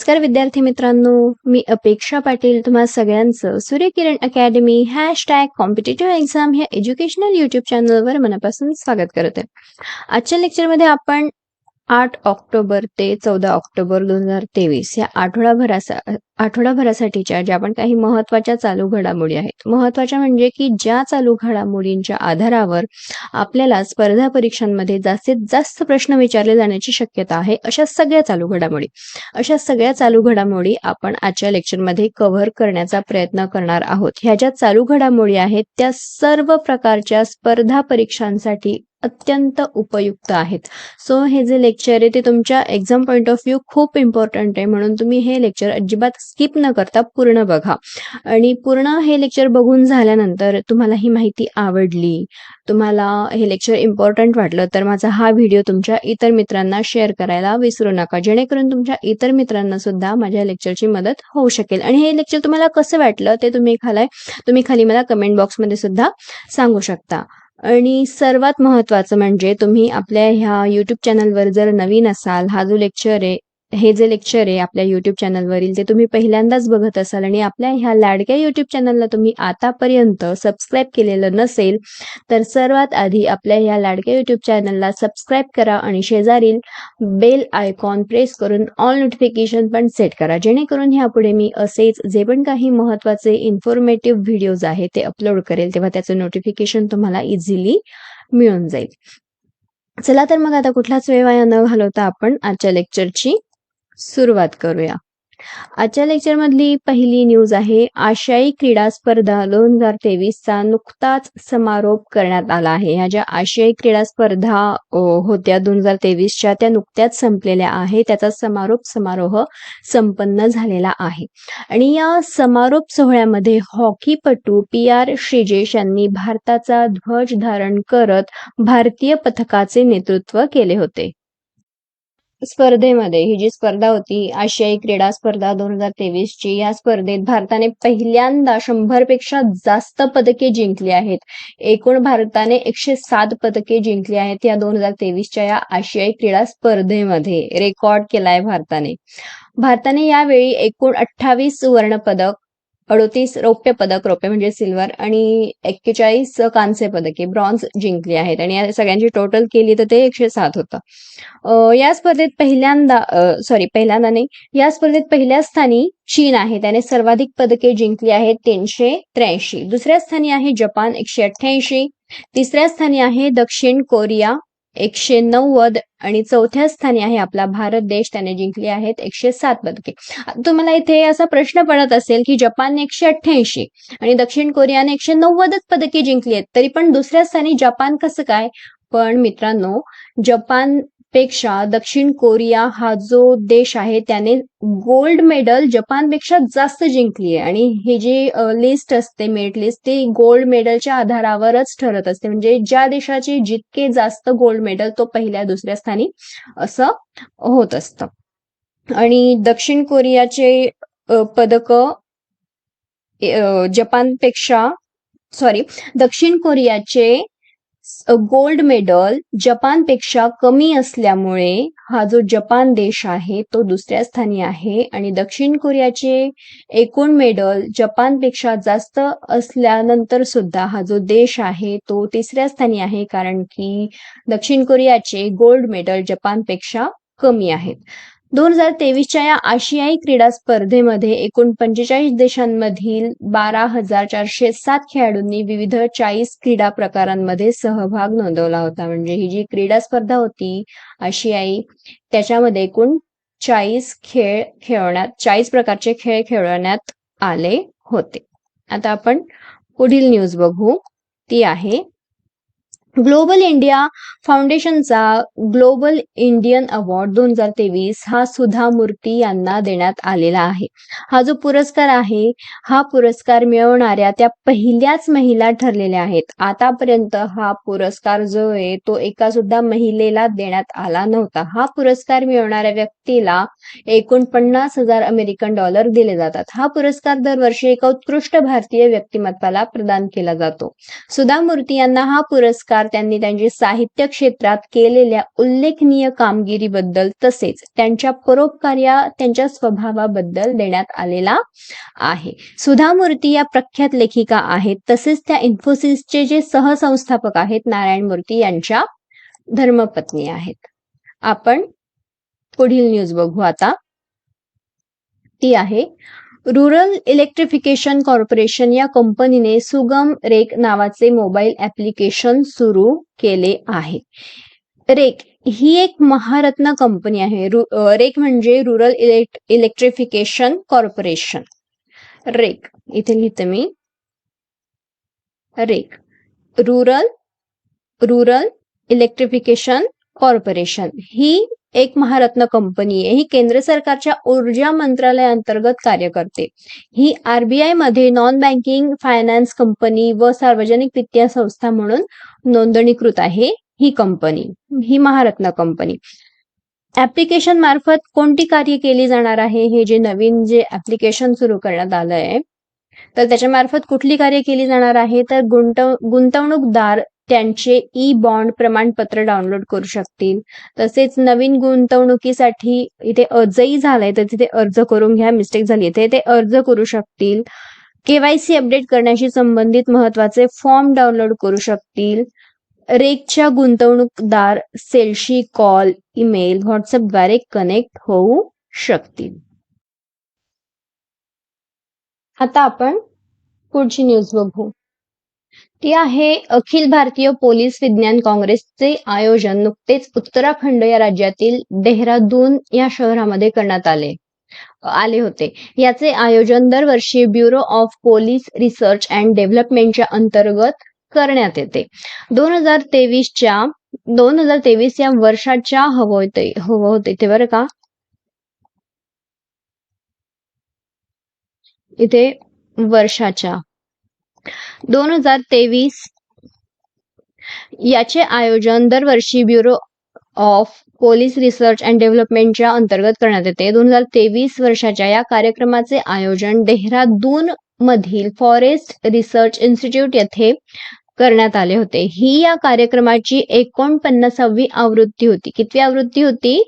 नमस्कार विद्यार्थी मित्रांनो, मी अपेक्षा पाटील तुम्हा सगळ्यांचं सूर्यकिरण अकॅडमी #कॉम्पिटिटिव्ह एक्झाम ह्या एज्युकेशनल यूट्यूब चॅनलवर मनापासून स्वागत करत आहे. आजच्या लेक्चरमध्ये आपण 8 ऑक्टोबर ते 14 ऑक्टोबर 2023 या आठवडाभरासाठीच्या ज्या पण काही महत्त्वाच्या चालू घडामोडी आहेत. महत्त्वाच्या म्हणजे की ज्या चालू घडामोडींच्या आधारावर आपल्याला स्पर्धा परीक्षांमध्ये जास्तीत जास्त प्रश्न विचारले जाण्याची शक्यता आहे. अशा सगळ्या चालू घडामोडी आपण आजच्या लेक्चरमध्ये कव्हर करण्याचा प्रयत्न करणार आहोत. ह्या ज्या चालू घडामोडी आहेत त्या सर्व प्रकारच्या स्पर्धा परीक्षांसाठी अत्यंत उपयुक्त आहेत. सो हे जे लेक्चर आहे ते तुमच्या एक्झाम पॉईंट ऑफ व्ह्यू खूप इम्पॉर्टंट आहे, म्हणून तुम्ही हे लेक्चर अजिबात स्किप न करता पूर्ण बघा. आणि पूर्ण हे लेक्चर बघून झाल्यानंतर तुम्हाला ही माहिती आवडली, तुम्हाला हे लेक्चर इम्पॉर्टंट वाटलं तर माझा हा व्हिडिओ तुमच्या इतर मित्रांना शेअर करायला विसरू नका, जेणेकरून तुमच्या इतर मित्रांना सुद्धा माझ्या लेक्चरची मदत होऊ शकेल. आणि हे लेक्चर तुम्हाला कसं वाटलं ते तुम्ही खाली मला कमेंट बॉक्समध्ये सुद्धा सांगू शकता. आणि सर्वात महत्त्वाचं म्हणजे तुम्ही आपल्या ह्या यूट्यूब चॅनलवर जर नवीन असाल, हे जे लेक्चर आहे आपल्या यूट्यूब चॅनलवरील ते तुम्ही पहिल्यांदाच बघत असाल आणि आपल्या ह्या लाडक्या यूट्यूब चॅनलला तुम्ही आतापर्यंत सबस्क्राईब केलेलं नसेल तर सर्वात आधी आपल्या ह्या लाडक्या यूट्यूब चॅनलला सबस्क्राईब करा आणि शेजारील बेल आयकॉन प्रेस करून ऑल नोटिफिकेशन पण सेट करा, जेणेकरून ह्यापुढे मी असेच जे पण काही महत्त्वाचे इन्फॉर्मेटिव्ह व्हिडिओज आहेत ते अपलोड करेल तेव्हा त्याचं नोटिफिकेशन तुम्हाला इझिली मिळून जाईल. चला तर मग आता कुठलाच वेळ वाया न घालवता आपण आजच्या लेक्चरची सुरुवात करूया. आजच्या लेक्चरमधली पहिली न्यूज आहे, आशियाई क्रीडा स्पर्धा 2023चा नुकताच समारोप करण्यात आला आहे. ह्या ज्या आशियाई क्रीडा स्पर्धा होत्या 2023च्या त्या नुकत्याच संपलेल्या आहे. त्याचा समारोह संपन्न झालेला आहे. आणि या समारोप सोहळ्यामध्ये हॉकीपटू PR श्रीजेश यांनी भारताचा ध्वज धारण करत भारतीय पथकाचे नेतृत्व केले होते. स्पर्धेमध्ये ही जी स्पर्धा होती आशियाई क्रीडा स्पर्धा 2023ची, या स्पर्धेत भारताने पहिल्यांदा 100 पेक्षा जास्त पदके जिंकली आहेत. एकूण भारताने 107 पदके जिंकली आहेत या 2023च्या या आशियाई क्रीडा स्पर्धेमध्ये. रेकॉर्ड केलाय भारताने यावेळी एकूण 28 सुवर्ण पदक, 38 रौप्य म्हणजे सिल्वर आणि 41 कांस्य पदके ब्रॉन्झ जिंकली आहेत. आणि या सगळ्यांची टोटल केली तर ते 107 होतं. या स्पर्धेत या स्पर्धेत पहिल्या स्थानी चीन आहे, त्याने सर्वाधिक पदके जिंकली आहेत 383. दुसऱ्या स्थानी आहे जपान 188. तिसऱ्या स्थानी आहे दक्षिण कोरिया 190 आणि चौथ्या स्थानी आहे आपला भारत देश, त्याने जिंकली आहेत 107 पदके. तुम्हाला इथे असा प्रश्न पडत असेल की जपानने 188 आणि दक्षिण कोरियाने 190 पदके जिंकली आहेत, तरी पण दुसऱ्या स्थानी जपान कसं काय? पण मित्रांनो, जपानपेक्षा दक्षिण कोरिया हा जो देश आहे त्याने गोल्ड मेडल जपानपेक्षा जास्त जिंकली आहे. आणि ही जी लिस्ट असते, मेरिट लिस्ट, ती गोल्ड मेडलच्या आधारावरच ठरत असते. म्हणजे ज्या देशाचे जितके जास्त गोल्ड मेडल तो पहिल्या दुसऱ्या स्थानी असं होत असतं. आणि दक्षिण कोरियाचे दक्षिण कोरियाचे गोल्ड मेडल जपानपेक्षा कमी असल्यामुळे हा जो जपान देश आहे तो दुसऱ्या स्थानी आहे. आणि दक्षिण कोरियाचे एकूण मेडल जपानपेक्षा जास्त असल्यानंतर सुद्धा हा जो देश आहे तो तिसऱ्या स्थानी आहे, कारण की दक्षिण कोरियाचे गोल्ड मेडल जपानपेक्षा कमी आहेत. 2023च्या या आशियाई क्रीडा स्पर्धेमध्ये एकूण 45 देशांमधील 12,407 खेळाडूंनी विविध 40 क्रीडा प्रकारांमध्ये सहभाग नोंदवला होता. म्हणजे ही जी क्रीडा स्पर्धा होती आशियाई, त्याच्यामध्ये एकूण 40 प्रकारचे खेळ खेळवण्यात आले होते. आता आपण पुढील न्यूज बघू, ती आहे ग्लोबल इंडिया फाउंडेशनचा ग्लोबल इंडियन अवॉर्ड 2023 हा सुधा मूर्ती यांना देण्यात आलेला आहे. हा जो पुरस्कार आहे, हा पुरस्कार मिळवणाऱ्या त्या पहिल्याच महिला ठरलेल्या आहेत. आतापर्यंत हा पुरस्कार जो आहे तो एका सुद्धा महिलेला देण्यात आला नव्हता. हा पुरस्कार मिळवणाऱ्या व्यक्तीला एकूण $50,000 दिले जातात. हा पुरस्कार दरवर्षी एका उत्कृष्ट भारतीय व्यक्तिमत्वाला प्रदान केला जातो. सुधा मूर्ती यांना हा पुरस्कार पुरस्कार त्यांनी त्यांच्या साहित्य क्षेत्रात केलेल्या उल्लेखनीय कामगिरीबद्दल तसेच त्यांच्या परोपकार्या त्यांच्या स्वभावाबद्दल देण्यात आलेला आहे. सुधा मूर्ती या प्रख्यात लेखिका आहेत. तसेच त्या इन्फोसिसचे जे सहसंस्थापक आहेत नारायण मूर्ती यांच्या धर्मपत्नी आहेत. आपण पुढील न्यूज बघू आता. ती आहे रुरल इलेक्ट्रिफिकेशन कॉर्पोरेशन या कंपनीने सुगम रेक नावाचे मोबाईल ऍप्लिकेशन सुरू केले आहे. रेक ही एक महारत्न कंपनी आहे. रेक म्हणजे रुरल इलेक्ट्रिफिकेशन कॉर्पोरेशन. रेक इथे लिहिते मी. रेक रुरल इलेक्ट्रिफिकेशन कॉर्पोरेशन ही एक महारत्न कंपनी आहे. ही केंद्र सरकारच्या ऊर्जा मंत्रालयाअंतर्गत कार्य करते. ही RBI मध्ये नॉन बँकिंग फायनान्स कंपनी व सार्वजनिक वित्तीय संस्था म्हणून नोंदणीकृत आहे. ही कंपनी, ही महारत्न कंपनी. ऍप्लिकेशन मार्फत कोणती कार्य केली जाणार आहे? हे जे नवीन जे ऍप्लिकेशन सुरू करण्यात आलं आहे तर त्याच्या मार्फत कुठली कार्य केली जाणार आहे? तर गुंतवणूकदार त्यांचे बॉन्ड प्रमाणपत्र डाउनलोड करू शकतील. तसेच नवीन गुंतवणुकीसाठी इथे अर्जही झालाय तर तिथे अर्ज करून घ्या. मिस्टेक झाली ते अर्ज करू शकतील. KYC अपडेट करण्याशी संबंधित महत्वाचे फॉर्म डाउनलोड करू शकतील. रेकच्या गुंतवणूकदार सेलशी कॉल, ईमेल, व्हॉट्सअपद्वारे कनेक्ट होऊ शकतील. आता आपण पुढची न्यूज बघू. ती आहे अखिल भारतीय पोलीस विज्ञान काँग्रेसचे आयोजन नुकतेच उत्तराखंड या राज्यातील देहरादून या शहरामध्ये करण्यात आले होते. याचे आयोजन दरवर्षी bureau of police research and डेव्हलपमेंटच्या अंतर्गत करण्यात येते. 2023 या वर्षाच्या हवं होते ते बरं का. इथे वर्षाच्या 2023 याचे आयोजन दरवर्षी bureau of police research and डेव्हलपमेंटच्या अंतर्गत करण्यात येते. 2023 वर्षाच्या या कार्यक्रमाचे आयोजन देहरादून मधील फॉरेस्ट रिसर्च इन्स्टिट्यूट येथे करण्यात आले होते. ही या कार्यक्रमाची 49वी आवृत्ती होती. कितवी आवृत्ती होती?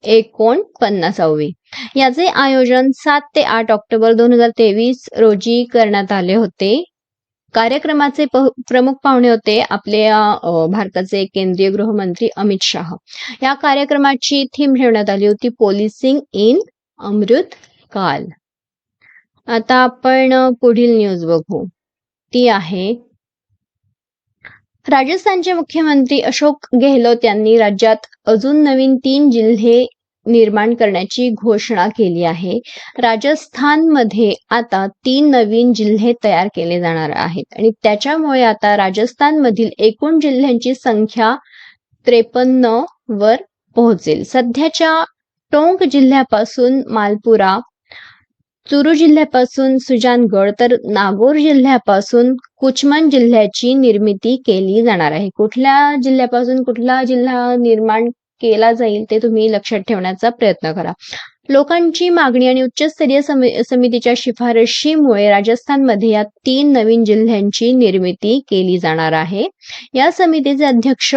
49वी. याचे आयोजन 7 ते 8 ऑक्टोबर 2023 रोजी करण्यात आले होते. कार्यक्रमाचे प्रमुख पाहुणे होते आपल्या भारताचे केंद्रीय गृहमंत्री अमित शाह. या कार्यक्रमाची थीम ठेवण्यात आली होती पोलिसिंग इन अमृत काल. आता आपण पुढील न्यूज बघू. ती आहे राजस्थानचे मुख्यमंत्री अशोक गेहलोत यांनी राज्यात अजून नवीन 3 जिल्हे निर्माण करण्याची घोषणा केली आहे. राजस्थानमध्ये आता 3 नवीन जिल्हे तयार केले जाणार आहेत आणि त्याच्यामुळे आता राजस्थानमधील एकूण जिल्ह्यांची संख्या 53 वर पोहोचेल. सध्याच्या टोंक जिल्ह्यापासून मालपुरा, चुरू जिल्ह्यापासून सुजानगड तर नागौर जिल्ह्यापासून कुचमन जिल्ह्याची निर्मिती केली जाणार आहे. कुठल्या जिल्ह्यापासून कुठला जिल्हा निर्माण केला जाईल ते तुम्ही लक्षात ठेवण्याचा प्रयत्न करा. लोकांची मागणी आणि उच्चस्तरीय समितीच्या शिफारशीमुळे राजस्थानमध्ये या 3 नवीन जिल्ह्यांची निर्मिती केली जाणार आहे. या समितीचे अध्यक्ष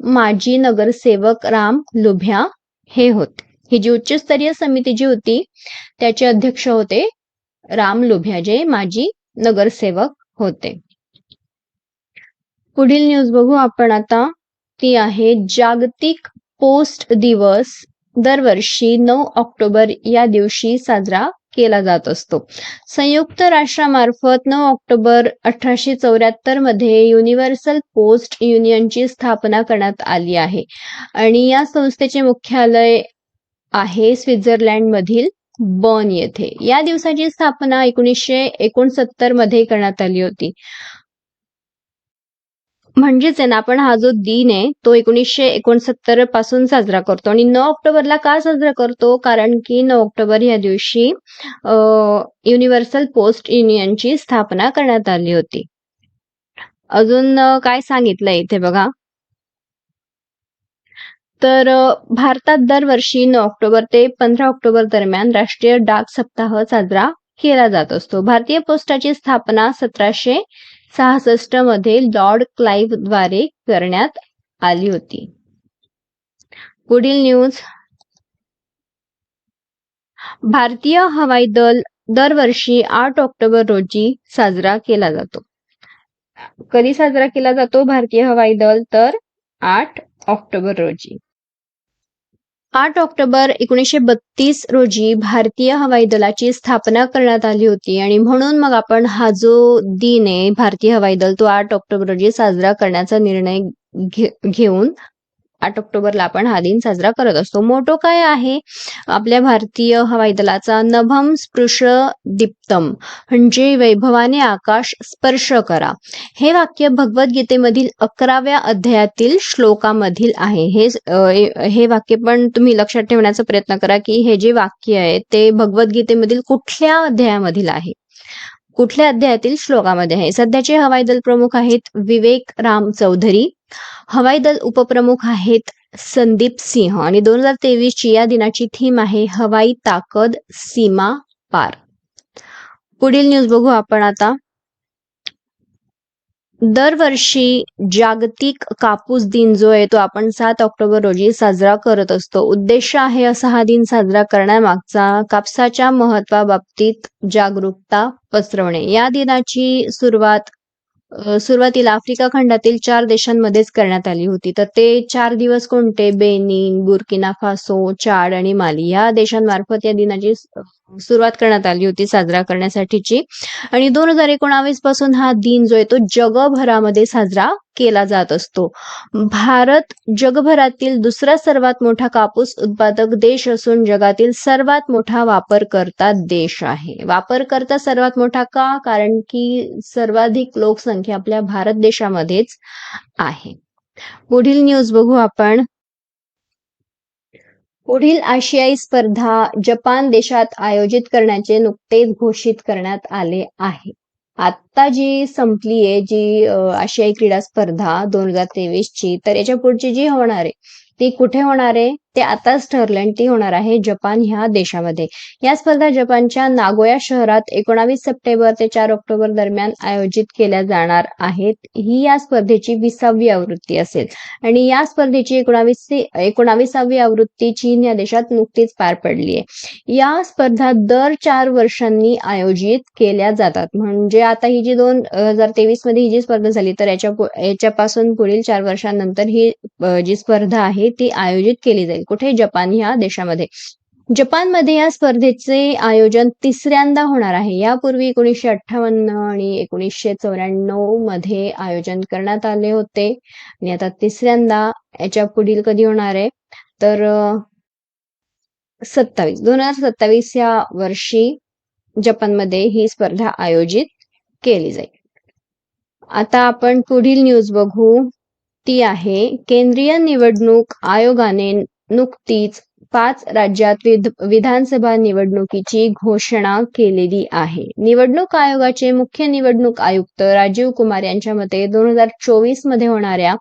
माजी नगरसेवक राम लुभ्या हे होते. ही जी उच्चस्तरीय समिती जी होती त्याचे अध्यक्ष होते राम लुभ्या जे माजी नगरसेवक होते. पुढील न्यूज बघू आपण आता. ती आहे जागतिक पोस्ट दिवस दरवर्षी 9 ऑक्टोबर या दिवशी साजरा केला जात असतो. संयुक्त राष्ट्रामार्फत 9 ऑक्टोबर 1874 मध्ये युनिव्हर्सल पोस्ट युनियनची स्थापना करण्यात आली आहे आणि या संस्थेचे मुख्यालय आहे स्वित्झर्लंड मधील बर्न येथे. या दिवसाची स्थापना 1969 मध्ये करण्यात आली होती. म्हणजेच ना आपण हा जो दिन आहे तो 1969 पासून साजरा करतो आणि 9 ऑक्टोबरला का साजरा करतो? कारण की 9 ऑक्टोबर या दिवशी युनिव्हर्सल पोस्ट युनियनची स्थापना करण्यात आली होती. अजून काय सांगितलंय इथे बघा. तर भारतात दरवर्षी 9 ऑक्टोबर ते 15 ऑक्टोबर दरम्यान राष्ट्रीय डाक सप्ताह साजरा केला जात असतो. भारतीय पोस्टाची स्थापना 1966 मध्ये लॉर्ड क्लाइव्ह द्वारे करण्यात आली होती. पुढील न्यूज. भारतीय हवाई दल दरवर्षी 8 ऑक्टोबर रोजी साजरा केला जातो. कधी साजरा केला जातो भारतीय हवाई दल? तर 8 ऑक्टोबर रोजी. 8 ऑक्टोबर 1932 रोजी भारतीय हवाई दलाची स्थापना करण्यात आली होती आणि म्हणून मग आपण हा जो दिन आहे भारतीय हवाई दल तो 8 ऑक्टोबर रोजी साजरा करण्याचा निर्णय घेऊन 8 ऑक्टोबरला आपण हा दिन साजरा करत असतो. मोटो काय आहे आपल्या भारतीय हवाई दलाचा? नभम स्पृश दीप्तम, म्हणजे वैभवाने आकाश स्पर्श करा. हे वाक्य भगवद्गीतेमधील 11व्या अध्यायातील श्लोकामधील आहे. हे वाक्य पण तुम्ही लक्षात ठेवण्याचा प्रयत्न करा की हे जे वाक्य आहे ते भगवद्गीतेमधील कुठल्या अध्यायामधील आहे, कुठल्या अध्यायातील श्लोकामध्ये आहे. सध्याचे हवाई दल प्रमुख आहेत विवेक राम चौधरी. हवाई दल उपप्रमुख आहेत संदीप सिंह आणि 2023 ची या दिनाची थीम आहे हवाई ताकद सीमा पार. पुढील न्यूज बघू आपण आता. दरवर्षी जागतिक कापूस दिन जो आहे तो आपण 7 ऑक्टोबर रोजी साजरा करत असतो. उद्देश आहे असा हा दिन साजरा करण्यामागचा कापसाच्या महत्वाबाबतीत जागरूकता पसरवणे. या दिनाची सुरुवातीला आफ्रिका खंडातील 4 देशांमध्येच करण्यात आली होती. तर ते 4 दिवस कोणते? बेनिन, बुर्किना फासो, चाड आणि माली या देशांमार्फत या दिनाची सुरुवात करण्यात आली होती साजरा करण्यासाठीची. आणि 2019 पासून हा दिन जो आहे तो जगभरामध्ये साजरा केला जात असतो. भारत जगभरातील दुसरा सर्वात मोठा कापूस उत्पादक देश असून जगातील सर्वात मोठा वापरकर्ता देश आहे. वापरकर्ता सर्वात मोठा का? कारण की सर्वाधिक लोकसंख्या आपल्या भारत देशामध्येच आहे. पुढील न्यूज बघू आपण. पुढील आशियाई स्पर्धा जपान देशात आयोजित करण्याचे नुकतेच घोषित करण्यात आले आहे. आता जी संपली आहे जी आशियाई क्रीडा स्पर्धा 2023 ची, तर याच्या पुढची जी होणार आहे ती कुठे होणार आहे ते आताच ठरलं आणि ती होणार आहे जपान ह्या देशामध्ये. या स्पर्धा जपानच्या नागोया शहरात 19 सप्टेंबर ते 4 ऑक्टोबर दरम्यान आयोजित केल्या जाणार आहेत. ही या स्पर्धेची 20वी आवृत्ती असेल आणि या स्पर्धेची 19वी आवृत्ती चीन या देशात नुकतीच पार पडली आहे. या स्पर्धा दर 4 वर्षांनी आयोजित केल्या जातात. म्हणजे आता ही जी 2023 मध्ये ही जी स्पर्धा झाली तर याच्यापासून पुढील 4 वर्षांनंतर ही जी स्पर्धा आहे ती आयोजित केली जाईल. कुठे? जपान ह्या देशामध्ये. जपानमध्ये या स्पर्धेचे आयोजन तिसऱ्यांदा होणार आहे. यापूर्वी 1958 आणि 1994 मध्ये आयोजन करण्यात आले होते आणि आता तिसऱ्यांदा याच्या पुढील कधी होणार आहे तर 2027 या वर्षी जपानमध्ये ही स्पर्धा आयोजित केली जाईल. आता आपण पुढील न्यूज बघू. ती आहे केंद्रीय निवडणूक आयोगाने नुकतीच 5 राज्यात विधानसभा निवडणुकीची घोषणा केलेली आहे. निवडणूक आयोगाचे मुख्य निवडणूक आयुक्त राजीव कुमार यांच्या मते 2024 मध्ये होणाऱ्या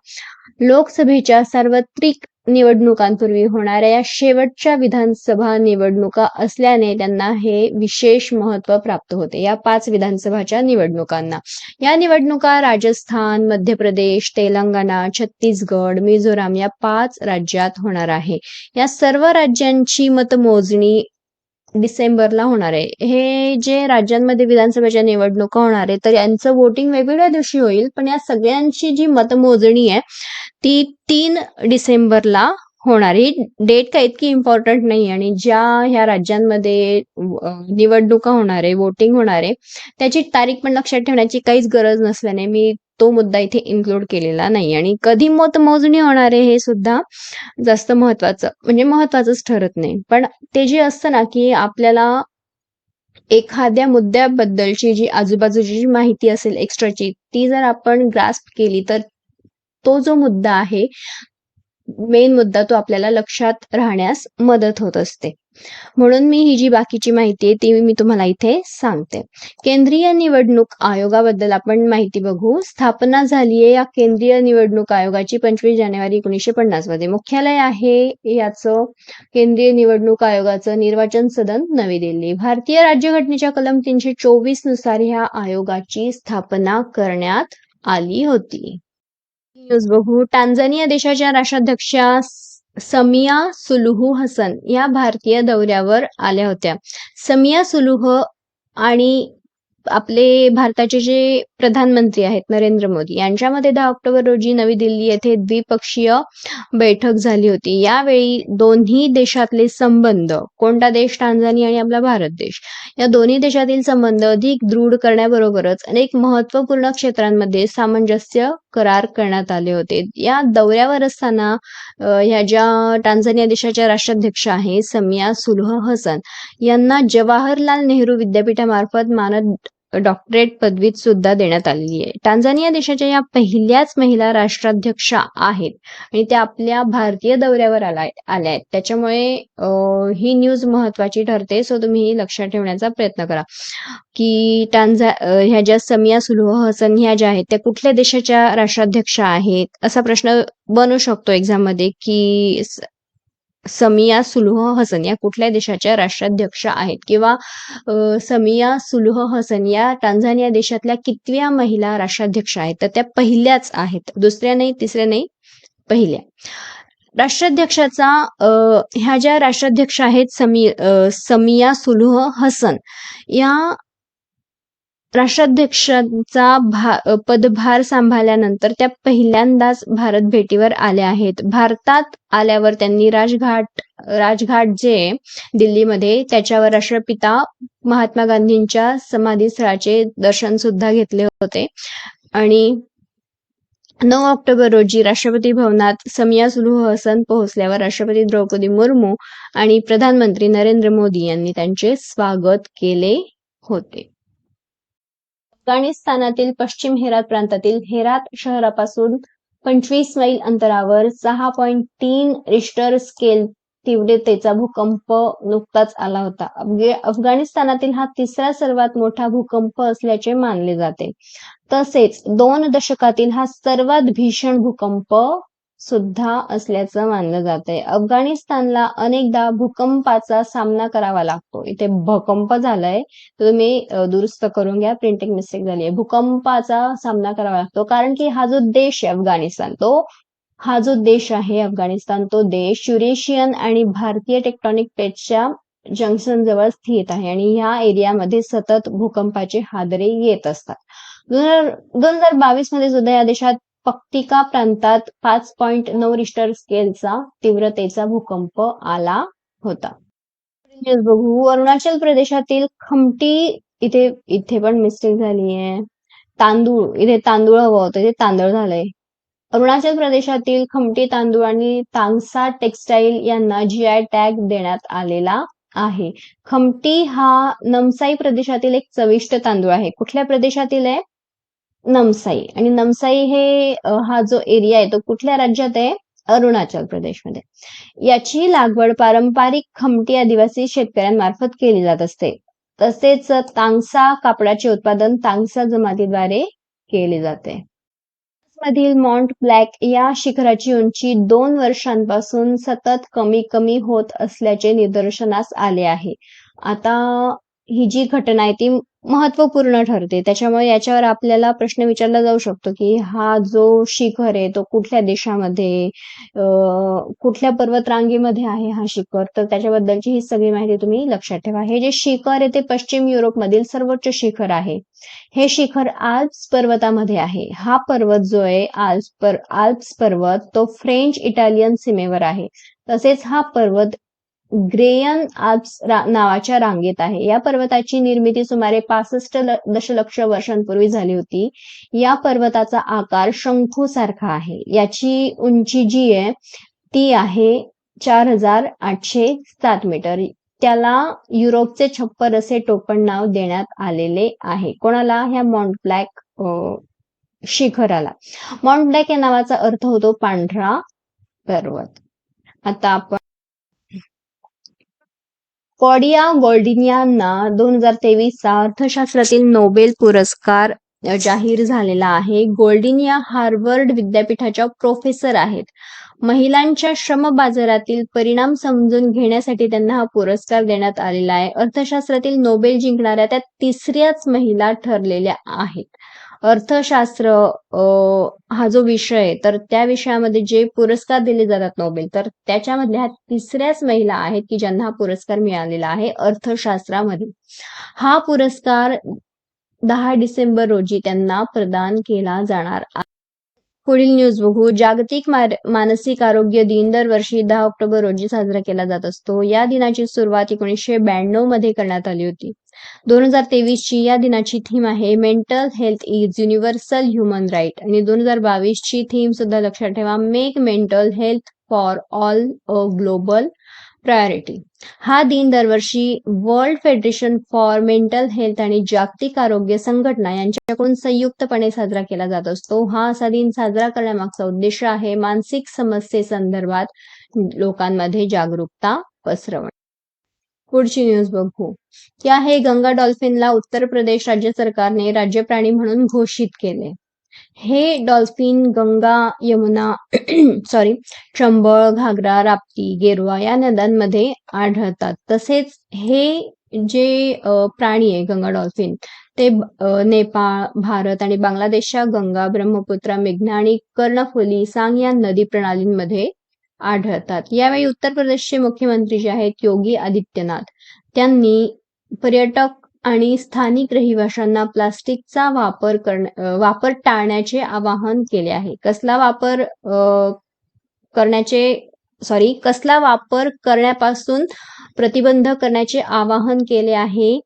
लोकसभेच्या सार्वत्रिक निवडणुकांपूर्वी होणाऱ्या या शेवटच्या विधानसभा निवडणुका असल्याने त्यांना हे विशेष महत्त्व प्राप्त होते. या 5 विधानसभाच्या निवडणुकांना. या निवडणुका राजस्थान, मध्य प्रदेश, तेलंगणा, छत्तीसगड, मिझोराम या 5 राज्यात होणार आहे. या सर्व राज्यांची मतमोजणी डिसेंबरला होणार आहे. हे जे राज्यांमध्ये विधानसभेच्या निवडणुका होणार आहे तर यांचं वोटिंग वेगवेगळ्या दिवशी होईल, पण या सगळ्यांची जी मतमोजणी आहे ती 3 डिसेंबरला होणार. ही डेट काही इतकी इम्पॉर्टंट नाही आणि ज्या ह्या राज्यांमध्ये निवडणुका होणार आहे, वोटिंग होणार आहे त्याची तारीख पण लक्षात ठेवण्याची काहीच गरज नसल्याने मी तो मुद्दा इथे इन्क्लूड केलेला नाही. आणि कधी मतमोजणी होणार आहे हे सुद्धा जास्त महत्वाचंच ठरत नाही. पण ते जे असतं ना की आपल्याला एखाद्या मुद्द्याबद्दलची जी आजूबाजूची जी माहिती असेल एक्स्ट्राची ती जर आपण ग्रास्प केली तर तो जो मुद्दा आहे मेन मुद्दा तो आपल्याला लक्षात राहण्यास मदत होत असते. म्हणून मी ही जी बाकीची माहिती आहे ती मी तुम्हाला इथे सांगते. केंद्रीय निवडणूक आयोगाबद्दल आपण माहिती बघू. स्थापना झाली आहे या केंद्रीय निवडणूक आयोगाची 25 जानेवारी 1950 मध्ये. मुख्यालय आहे याचं केंद्रीय निवडणूक आयोगाचं निर्वाचन सदन नवी दिल्ली. भारतीय राज्यघटनेच्या कलम 324 नुसार ह्या आयोगाची स्थापना करण्यात आली होती. न्यूज बघू. टांझानिया देशाच्या राष्ट्राध्यक्षा समिया सुलुहू हसन या भारतीय दौऱ्यावर आल्या होत्या. समिया सुलुहू आणि आपले भारताचे जे प्रधानमंत्री आहेत नरेंद्र मोदी यांच्यामध्ये 10 ऑक्टोबर रोजी नवी दिल्ली येथे द्विपक्षीय बैठक झाली होती. यावेळी दोन्ही देशातले संबंध, कोणता देश? टांझानिया आणि आपला भारत देश, या दोन्ही देशातील संबंध अधिक दृढ करण्याबरोबरच अनेक महत्त्वपूर्ण क्षेत्रांमध्ये सामंजस्य करार करण्यात आले होते. या दौऱ्यावर असताना ह्या ज्या टांझानिया देशाच्या राष्ट्राध्यक्ष आहे समिया सुलुहू हसन यांना जवाहरलाल नेहरू विद्यापीठामार्फत मानद डॉक्टरेट पदवी सुद्धा देण्यात आलेली आहे. टांझानिया देशाच्या या पहिल्याच महिला राष्ट्राध्यक्षा आहेत आणि त्या आपल्या भारतीय दौऱ्यावर आल्या आहेत. त्याच्यामुळे ही न्यूज महत्वाची ठरते. सो तुम्ही ही लक्षात ठेवण्याचा प्रयत्न करा की ह्या ज्या समिया सुलुहू हसन ह्या ज्या आहेत त्या कुठल्या देशाच्या राष्ट्राध्यक्षा आहेत, असा प्रश्न बनू शकतो एक्झाम मध्ये की समिया सुलुहू हसन या कुठल्या देशाच्या राष्ट्राध्यक्ष आहेत, किंवा समिया सुलुहू हसन या टांझानिया देशातल्या कितव्या महिला राष्ट्राध्यक्ष आहेत? तर त्या पहिल्याच आहेत, दुसऱ्या नाही, तिसऱ्या नाही, पहिल्या. राष्ट्राध्यक्षाचा ह्या ज्या राष्ट्राध्यक्ष आहेत समिया सुलुहू हसन या राष्ट्राध्यक्षाचा पदभार सांभाळल्यानंतर त्या पहिल्यांदाच भारत भेटीवर आल्या आहेत. भारतात आल्यावर त्यांनी राजघाट जे दिल्लीमध्ये त्याच्यावर राष्ट्रपिता महात्मा गांधींच्या समाधी स्थळाचे दर्शन सुद्धा घेतले होते. आणि 9 ऑक्टोबर रोजी राष्ट्रपती भवनात समिया सुलुहू हसन पोहोचल्यावर राष्ट्रपती द्रौपदी मुर्मू आणि प्रधानमंत्री नरेंद्र मोदी यांनी त्यांचे स्वागत केले होते. अफगाणिस्तानातील पश्चिम हेरात प्रांतातील हेरात शहरापासून 25 मैल अंतरावर 6.3 रिश्टर स्केल तीव्रतेचा भूकंप नुकताच आला होता. अफगाणिस्तानातील हा तिसरा सर्वात मोठा भूकंप असल्याचे मानले जाते. तसेच 2 दशकातील हा सर्वात भीषण भूकंप सुद्धा असल्याचं मानलं जात आहे. अफगाणिस्तानला अनेकदा भूकंपाचा सामना करावा लागतो. इथे भूकंप झालाय तर तुम्ही दुरुस्त करून घ्या, प्रिंटिंग मिस्टेक झाली आहे. भूकंपाचा सामना करावा लागतो कारण की हा जो देश आहे अफगाणिस्तान, तो देश युरेशियन आणि भारतीय टेक्टॉनिक प्लेट्सच्या जंक्शन जवळ स्थित आहे आणि ह्या एरियामध्ये सतत भूकंपाचे हादरे येत असतात. 2022 मध्ये सुद्धा या देशात पक्तिका प्रांतात 5.9 रिश्टर स्केलचा तीव्रतेचा भूकंप आला होता. बघू. अरुणाचल प्रदेशातील खमटी, इथे पण मिस्टेक झाली आहे. तांदूळ, इथे तांदूळ हवं होतं, इथे तांदूळ झालंय. अरुणाचल प्रदेशातील खमटी तांदूळ आणि तांगसा टेक्सटाईल यांना GI टॅग देण्यात आलेला आहे. खमटी हा नमसाई प्रदेशातील एक चविष्ट तांदूळ आहे. कुठल्या प्रदेशातील आहे? नमसाई. आणि नमसाई हा जो एरिया आहे तो कुठल्या राज्यात आहे? अरुणाचल प्रदेशमध्ये. याची लागवड पारंपरिक खमटी आदिवासी शेतकऱ्यांमार्फत केली जात असते. तसेच तांगसा कापडाचे उत्पादन तांगसा जमातीद्वारे केले जाते. मधील माउंट ब्लॅक या शिखराची उंची 2 वर्षांपासून सतत कमी होत असल्याचे निदर्शनास आले आहे. आता ही जी घटना आहे ती महत्वपूर्ण ठरते. त्याच्यामुळे याच्यावर आपल्याला प्रश्न विचारला जाऊ शकतो की हा जो शिखर आहे तो कुठल्या देशामध्ये, कुठल्या पर्वतरांगेमध्ये आहे हा शिखर, तर त्याच्याबद्दलची ही सगळी माहिती तुम्ही लक्षात ठेवा. हे जे शिखर आहे ते पश्चिम युरोपमधील सर्वोच्च शिखर आहे. हे शिखर आल्प्स पर्वतामध्ये आहे. हा पर्वत जो आहे आल्प्स पर्वत तो फ्रेंच इटालियन सीमेवर आहे. तसेच हा पर्वत ग्रेयन आल्प्स नावाच्या रांगेत आहे. या पर्वताची निर्मिती सुमारे 65 दशलक्ष वर्षांपूर्वी झाली होती. या पर्वताचा आकार शंखूसारखा आहे. याची उंची जी आहे ती आहे 4807 मीटर. त्याला युरोपचे छप्पर असे टोपण नाव देण्यात आलेले आहे. कोणाला? ह्या माउंट ब्लॅक शिखराला. माउंट ब्लॅक या नावाचा अर्थ होतो पांढरा पर्वत. आता आपण क्लॉडिया गोल्डिनियांना 2023चा अर्थशास्त्रातील नोबेल पुरस्कार जाहीर झालेला आहे. गोल्डिनिया हार्वर्ड विद्यापीठाच्या प्रोफेसर आहेत. महिलांच्या श्रम बाजारातील परिणाम समजून घेण्यासाठी त्यांना हा पुरस्कार देण्यात आलेला आहे. अर्थशास्त्रातील नोबेल जिंकणाऱ्या त्या तिसऱ्याच महिला ठरलेल्या आहेत. अर्थशास्त्र हा जो विषय आहे, तर त्या विषयामध्ये जे पुरस्कार दिले जातात नोबेल, तर त्याच्यामधल्या ह्या तिसऱ्याच महिला आहेत की ज्यांना हा पुरस्कार मिळालेला आहे अर्थशास्त्रामध्ये. हा पुरस्कार 10 डिसेंबर रोजी त्यांना प्रदान केला जाणार आहे. पुढील न्यूज बघू. जागतिक मानसिक आरोग्य दिन दरवर्षी 10 ऑक्टोबर रोजी साजरा केला जात असतो. या दिनाची सुरुवात 1992 मध्ये करण्यात आली होती. 2023 ची या दिनाची थीम आहे mental health is universal human right आणि 2022 ची थीम सुद्धा लक्षात ठेवा, make mental health for all a global priority. हा दिन दरवर्षी world federation for mental health आणि जागतिक आरोग्य संघटना यांच्याकडून संयुक्तपणे साजरा केला जात असतो. हा असा दिन साजरा करण्यामागचा उद्देश आहे मानसिक समस्येसंदर्भात लोकांमध्ये जागरूकता पसरवणे. पुढची न्यूज बघू. की आहे गंगा डॉल्फिनला उत्तर प्रदेश राज्य सरकारने राज्य प्राणी म्हणून घोषित केले. हे डॉल्फिन गंगा, यमुना सॉरी चंबळ, घागरा, राप्ती, गेरवा या नद्यांमध्ये आढळतात. तसेच हे जे प्राणी आहे गंगा डॉल्फिन ते नेपाळ, भारत आणि बांगलादेशच्या गंगा, ब्रह्मपुत्रा, मेघना आणि कर्णफुली, सांग या नदी प्रणालींमध्ये आढळतात. यावेळी उत्तर प्रदेशचे मुख्यमंत्री जे आहेत योगी आदित्यनाथ, त्यांनी पर्यटक आणि स्थानिक रहिवाशांना प्लास्टिकचा वापर टाळण्याचे आवाहन केले आहे. कसला वापर करण्यापासून प्रतिबंध करण्याचे आवाहन केले आहे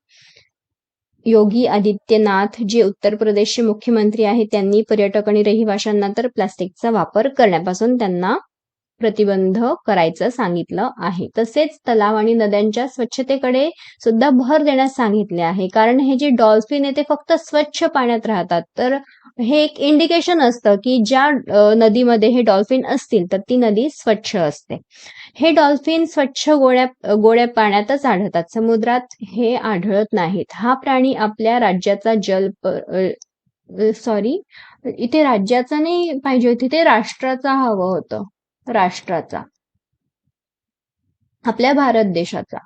योगी आदित्यनाथ, जे उत्तर प्रदेशचे मुख्यमंत्री आहेत. त्यांनी पर्यटक आणि रहिवाशांना तर प्लास्टिकचा वापर करण्यापासून त्यांना प्रतिबंध करायचं सांगितलं आहे. तसेच तलाव आणि नद्यांच्या स्वच्छतेकडे सुद्धा भर देण्यास सांगितले आहे. कारण हे जे डॉल्फिन आहे ते फक्त स्वच्छ पाण्यात राहतात, तर हे एक इंडिकेशन असतं की ज्या नदीमध्ये हे डॉल्फिन असतील तर ती नदी स्वच्छ असते. हे डॉल्फिन स्वच्छ गोड्या पाण्यातच आढळतात, समुद्रात हे आढळत नाहीत. हा प्राणी आपल्या राज्याचा इथे राज्याचा नाही पाहिजे होती, ते राष्ट्राचा हवं होतं, राष्ट्राचा, आपल्या भारत देशाचा.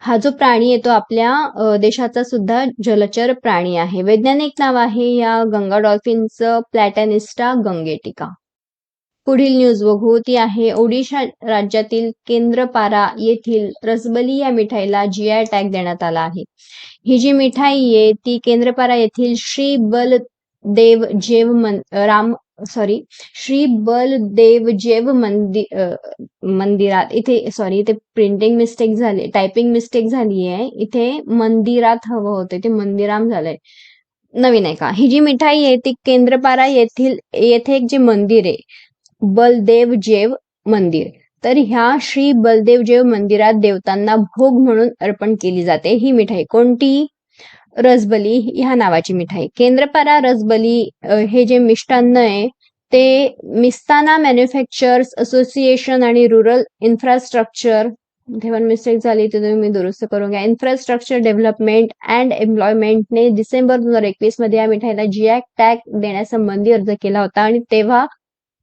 हा जो प्राणी आहे तो आपल्या देशाचा सुद्धा जलचर प्राणी आहे. वैज्ञानिक नाव आहे या गंगा डॉल्फिनचं प्लॅटॅनिस्टा गंगेटिका. पुढील न्यूज बघू. ती आहे ओडिशा राज्यातील केंद्रपारा येथील रसबली या मिठाईला जीआय टॅग देण्यात आला आहे. ही जी मिठाई आहे ती केंद्रपारा येथील श्री बलदेवजेव मंदिरात, इथे प्रिंटिंग मिस्टेक झाली, टायपिंग मिस्टेक झाली आहे. इथे मंदिरात हवं होतं, ते मंदिराम झालंय, नवीन आहे का. ही जी मिठाई आहे ती केंद्रपारा येथे एक जे मंदिर आहे बलदेवजेव मंदिर, तर ह्या श्री बलदेवजेव मंदिरात देवतांना भोग म्हणून अर्पण केली जाते. ही मिठाई कोणती? रसबली ह्या नावाची मिठाई. केंद्रपारा रसबली हे जे मिष्टान्न आहे ते मिस्ताना मॅन्युफॅक्चरर्स असोसिएशन आणि रुरल इन्फ्रास्ट्रक्चर, तेव्हा मिस्टेक झाली तर तुम्ही दुरुस्त करून घ्या, इन्फ्रास्ट्रक्चर डेव्हलपमेंट अँड एम्प्लॉयमेंटने डिसेंबर 2021 मध्ये या मिठाईला जीआय टॅग देण्यासंबंधी अर्ज केला होता आणि तेव्हा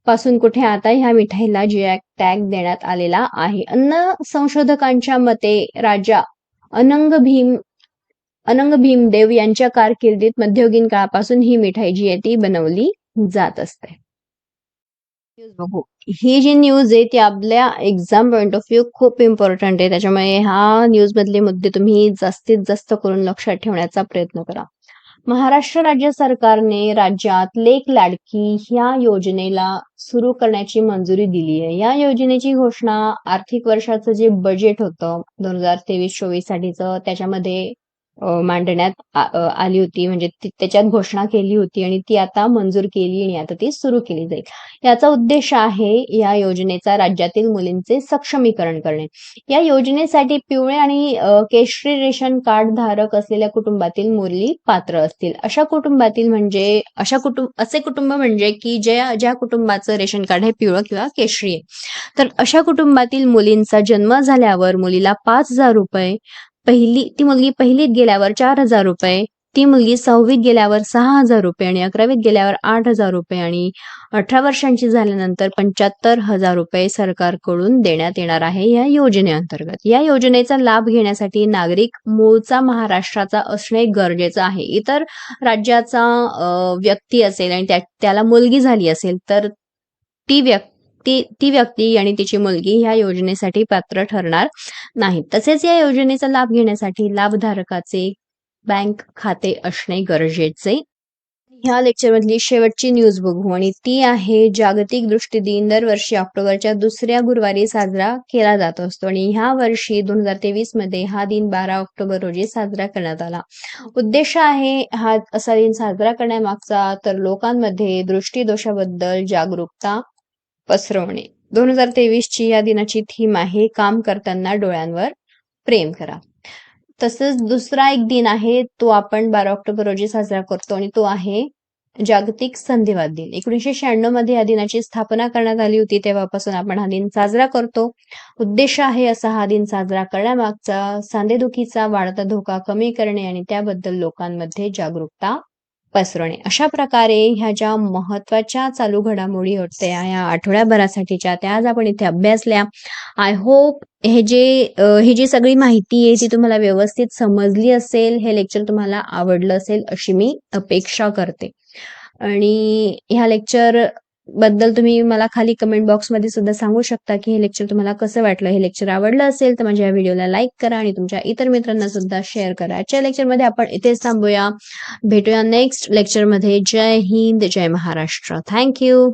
पासून कुठे आता ह्या मिठाईला जीआय टॅग देण्यात आलेला आहे. अन्न संशोधकांच्या मते राजा अनंग भीमदेव यांच्या कारकिर्दीत मध्ययुगीन काळापासून ही मिठाई जी आहे ती बनवली जात असते. ही जी न्यूज आहे ती आपल्या एक्झाम पॉइंट ऑफ व्ह्यू खूप इम्पॉर्टंट आहे, त्याच्यामुळे ह्या न्यूज मधले मुद्दे तुम्ही जास्तीत जास्त करून लक्षात ठेवण्याचा प्रयत्न करा. महाराष्ट्र राज्य सरकारने राज्यात लेक लाडकी ह्या योजनेला सुरू करण्याची मंजुरी दिली आहे. या योजनेची घोषणा आर्थिक वर्षाचं जे बजेट होतं 2023-24 साठीचं, त्याच्यामध्ये मांडण्यात आली होती, म्हणजे त्याच्यात घोषणा केली होती आणि ती आता मंजूर केली आणि आता ती सुरू केली जाईल. याचा उद्देश आहे या योजनेचा राज्यातील मुलींचे सक्षमीकरण करणे. या योजनेसाठी पिवळे आणि केशरी रेशन कार्ड धारक असलेल्या कुटुंबातील मुली पात्र असतील. असे कुटुंब म्हणजे की ज्या कुटुंबाचं रेशन कार्ड हे पिवळं किंवा केशरी आहे. तर अशा कुटुंबातील मुलींचा जन्म झाल्यावर मुलीला 5,000 रुपये, ती मुलगी पहिलीत गेल्यावर 4,000 रुपये, ती मुलगी 6वीत गेल्यावर 6,000 रुपये आणि 11वीत गेल्यावर 8,000 रुपये आणि 18 वर्षांची झाल्यानंतर 75,000 रुपये सरकारकडून देण्यात येणार आहे या योजनेअंतर्गत. या योजनेचा लाभ घेण्यासाठी नागरिक मूळचा महाराष्ट्राचा असणे गरजेचं आहे. इतर राज्याचा व्यक्ती असेल आणि त्याला मुलगी झाली असेल तर ती व्यक्ती आणि तिची मुलगी ह्या योजनेसाठी पात्र ठरणार नाही. तसेच या योजनेचा लाभ घेण्यासाठी लाभधारकाचे बँक खाते असणे गरजेचे. ह्या लेक्चरमधली शेवटची न्यूज बघू आणि ती आहे जागतिक दृष्टी दिन दरवर्षी ऑक्टोबरच्या दुसऱ्या गुरुवारी साजरा केला जात असतो आणि ह्या वर्षी 2023 मध्ये हा दिन 12 ऑक्टोबर रोजी साजरा करण्यात आला. उद्देश आहे हा असा दिन साजरा करण्यामागचा तर लोकांमध्ये दृष्टीदोषाबद्दल जागरूकता पसरवणे. 2023 ची या दिनाची थीम आहे काम करताना डोळ्यांवर प्रेम करा. तसंच दुसरा एक दिन आहे तो आपण 12 ऑक्टोबर रोजी साजरा करतो आणि तो आहे जागतिक संधिवात दिन. 1996 मध्ये या दिनाची स्थापना करण्यात आली होती. तेव्हापासून आपण हा दिन साजरा करतो. उद्देश आहे असा हा दिन साजरा करण्यामागचा सांधेदुखीचा वाढता धोका कमी करणे आणि त्याबद्दल लोकांमध्ये जागरूकता पसरवणे. अशा प्रकारे ह्या ज्या महत्वाच्या चालू घडामोडी होत्या या आठवड्याभरासाठीच्या त्या आज आपण इथे अभ्यासल्या. आय होप ही जी सगळी माहिती आहे ती तुम्हाला व्यवस्थित समजली असेल. हे लेक्चर तुम्हाला आवडलं असेल अशी मी अपेक्षा करते. आणि ह्या लेक्चर बद्दल तुम्ही मला खाली कमेंट बॉक्समध्ये सुद्धा सांगू शकता की हे लेक्चर तुम्हाला कसं वाटलं. हे लेक्चर आवडलं असेल तर माझ्या व्हिडिओला लाईक करा आणि तुमच्या इतर मित्रांना सुद्धा शेअर करा. आजच्या लेक्चरमध्ये आपण इथेच थांबूया. भेटूया नेक्स्ट लेक्चरमध्ये. जय हिंद, जय महाराष्ट्र. थँक्यू.